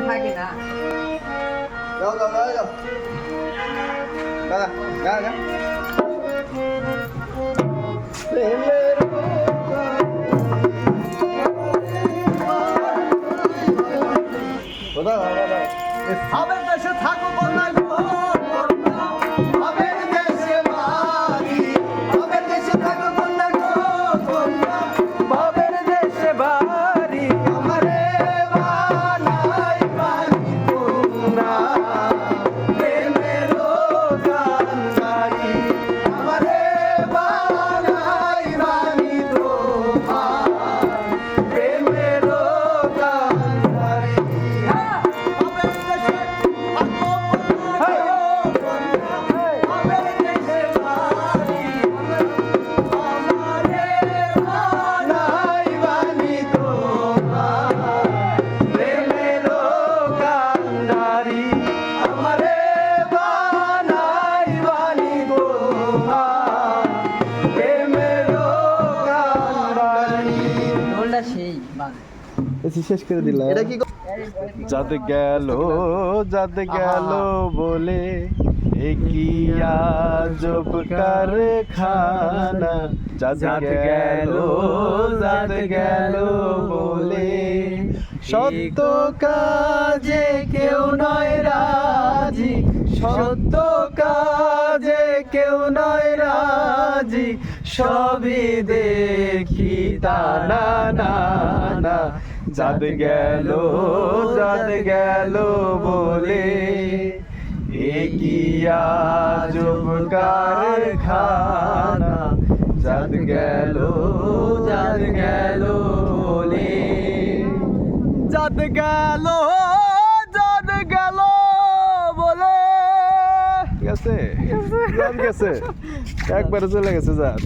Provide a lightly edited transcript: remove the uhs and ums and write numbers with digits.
থাকে না যাও যাও যাও যাও দাদা যা যা কোথাও আবের দেশে থাকো কন্যা গো আবের দেশে বাড়ি আবের দেশে থাকো কন্যা গো কন্যা বাবের দেশে বাড়ি আমারে বানাই বাড়ি তোমরা প্রেমের গান্ধারী আমারে বানাই বাড়ি তোমরা প্রেমের গান্ধারী সেই শেষ করে দিলাম এটা কি যাদ গেল বলে কি আজব কারখানা যাদ গেল বলে সত্য কাজে কেউ নয় রাজি সত্য কাজে কেউ নয় রাজি সবই দেখি তা না না না যাদ গেল বলে কি আজব কারখানা যাদ গেল বলে যাদ গেল বলে ঠিক আছে একবারে চলে গেছে যাদ